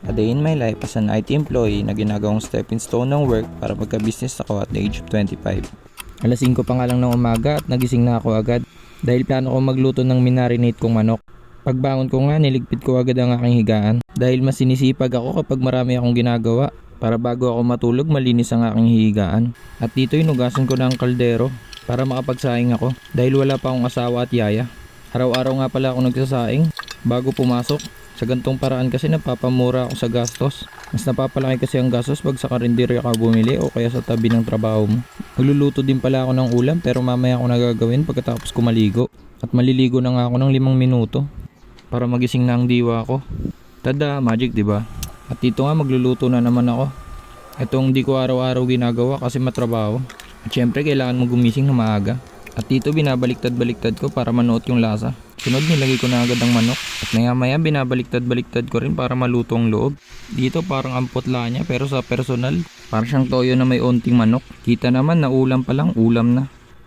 A day in my life as an IT employee na ginagawang stepping stone ng work para magka-business ako at the age of 25. Alas 5 pa nga lang ng umaga at nagising na ako agad dahil plano ko magluto ng minarinate kong manok. Pagbangon ko nga niligpit ko agad ang aking higaan dahil mas sinisipag ako kapag marami akong ginagawa para bago ako matulog malinis ang aking higaan. At dito inugasan ko na ang kaldero para makapagsaing ako dahil wala pa akong asawa at yaya. Araw-araw nga pala ako nagsasaing bago pumasok. Sa gantong paraan kasi napapamura ako sa gastos. Mas napapalaki kasi ang gastos pag sa karinderya ka bumili o kaya sa tabi ng trabaho mo. Magluluto din pala ako ng ulam pero mamaya ako nagagawin pagkatapos ko maligo. At maliligo na nga ako ng 5 minuto para magising na ang diwa ko. Tada, magic diba? At dito nga magluluto na naman ako. Itong di ko araw-araw ginagawa kasi matrabaho. At syempre kailangan mo gumising na maaga. At dito binabaliktad-baliktad ko para manuot yung lasa. Sunod nilagay ko na agad ang manok. At maya binabaliktad-baliktad ko rin para maluto ang loob. Dito parang ampotla niya pero sa personal parang siyang toyo na may onting manok. Kita naman na ulam pa lang, ulam na.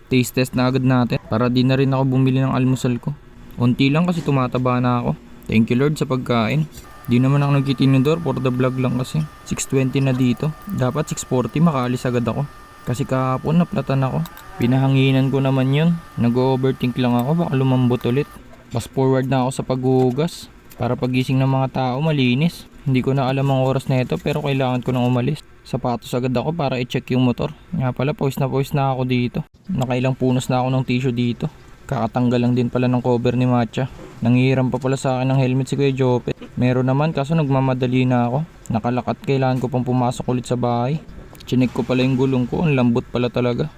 Taste test na agad natin para di na rin ako bumili ng almusal ko. Unti lang kasi tumataba na ako. Thank you Lord sa pagkain. Di naman ako nagtitinidor for the vlog lang kasi. 6:20 na dito. Dapat 6:40 makaalis agad ako. Kasi kahapon naplatan ako. Pinahanginan ko naman yun. Nag-overthink lang ako baka lumambot ulit. Fast forward na ako sa paghuhugas para pagising ng mga tao malinis. Hindi ko na alam ang oras na ito pero kailangan ko nang umalis. Sapatos agad ako para i-check yung motor. Nga pala pawis na ako dito. Nakailang punos na ako ng tissue dito. Kakatanggal lang din pala ng cover ni Matcha. Nanghihiram pa pala sa akin ng helmet si Kuya Jopet. Meron naman kaso nagmamadali na ako. Nakalakat kailangan ko pang pumasok ulit sa bahay. Chinek ko pala yung gulong ko. Ang lambot pala talaga.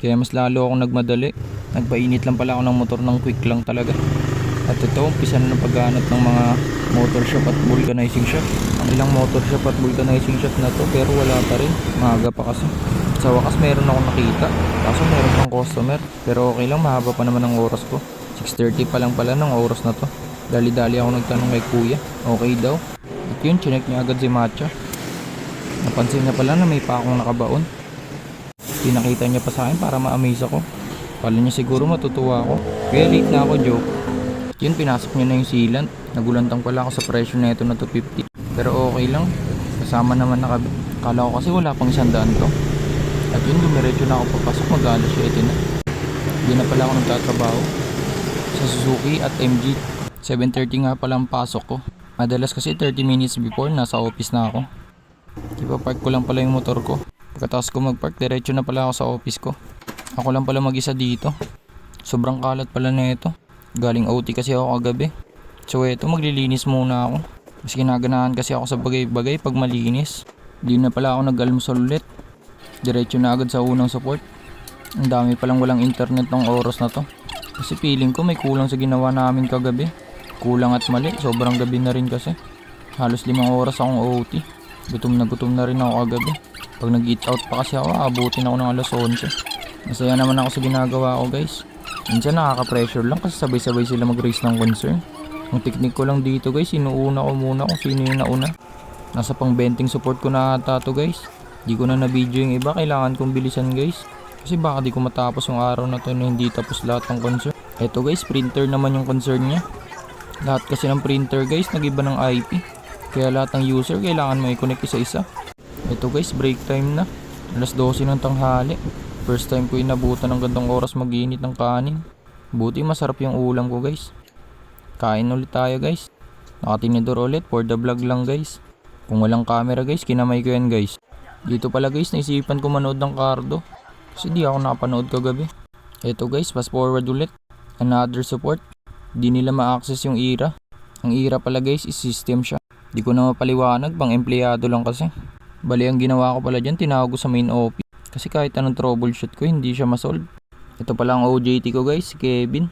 Kaya mas lalo akong nagmadali. Nagpainit lang pala ako ng motor ng quick lang talaga. At ito, umpisa na ng paghanap ng mga motor shop at vulcanizing shop. Ang ilang motor shop at vulcanizing shop na to pero wala pa rin. Maaga pa kasi. Sa wakas meron akong nakita. Kaso meron pang customer. Pero okay lang, mahaba pa naman ang oras ko. 6:30 pa lang pala ng oras na to. Dali-dali ako nagtanong kay kuya. Okay daw. At yun, chinek niya agad si Matcha. Napansin niya pala na may pa akong nakabaon. Pinakita niya pa sa akin para ma-amaze ako. Kala niya siguro matutuwa ako. Kaya late na ako, joke. Yun, pinasok niya na yung sealant. Nagulantang pala ako sa presyo na ito na 250. Pero okay lang. Kasama naman nakabit. Kala ko kasi wala pang 100 to. At yun, dumiretso na ako papasok. Mag-alas 7 na. Hindi na pala ako nagtatrabaho sa Suzuki at MG. 7:30 nga pala ang pasok ko. Madalas kasi 30 minutes before nasa office na ako. Ipapark ko lang pala yung motor ko. Pagkatapos ko mag-park, diretso na pala ako sa office ko. Ako lang pala mag-isa dito. Sobrang kalat pala na ito. Galing OT kasi ako kagabi. So eto, maglilinis muna ako. Mas ginaganahan kasi ako sa bagay-bagay pag malinis. Di na pala ako nag-almusal ulit. Diretso na agad sa unang support. Ang dami palang walang internet ng oras na to. Kasi feeling ko may kulang sa ginawa namin kagabi. Kulang at mali, sobrang gabi na rin kasi. Halos 5 oras akong OT. Gutom na rin ako kagabi. Pag nag-eat out pa kasi ako, abutin ako ng alas 11. Masaya naman ako sa ginagawa ko guys. Minsan nakaka-pressure lang kasi sabay-sabay sila mag-raise ng concern. Ang technique ko lang dito guys, inuuna ko muna kung sino yung nauna. Nasa pang benting support ko na ata to guys. Di ko na na-video yung iba, kailangan kong bilisan guys. Kasi baka di ko matapos yung araw na to na hindi tapos lahat ng concern. Eto guys, printer naman yung concern niya. Lahat kasi ng printer guys, nag-iba ng IP. Kaya lahat ng user kailangan mo i-connect isa-isa. Eto guys, break time na. Alas 12 ng tanghali. First time ko inabutan ng gandang oras mag-iinit ng kanin. Buti masarap yung ulam ko guys. Kain ulit tayo guys. Nakatinidor ulit for the vlog lang guys. Kung walang camera guys, kinamay ko yan guys. Dito pala guys, naisipan ko manood ng Cardo. Kasi di ako nakapanood kagabi. Eto guys, fast forward ulit. Another support. Di nila ma-access yung IRA. Ang IRA pala guys is system siya. Di ko na mapaliwanag, pang empleyado lang kasi. Bali ang ginawa ko pala dyan, tinawag ko sa main office. Kasi kahit anong troubleshoot ko, hindi siya masolve. Ito pala ang OJT ko guys, si Kevin.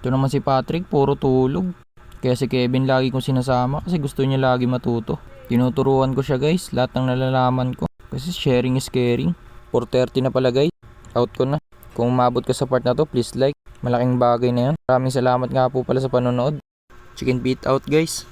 Ito naman si Patrick, puro tulog. Kaya si Kevin lagi kong sinasama kasi gusto niya lagi matuto. Tinuturuan ko siya guys, lahat ng nalalaman ko. Kasi sharing is caring. 4:30 na pala guys, out ko na. Kung umabot ka sa part na to, please like. Malaking bagay na yan. Maraming salamat nga po pala sa panonood. Chicken feet out guys.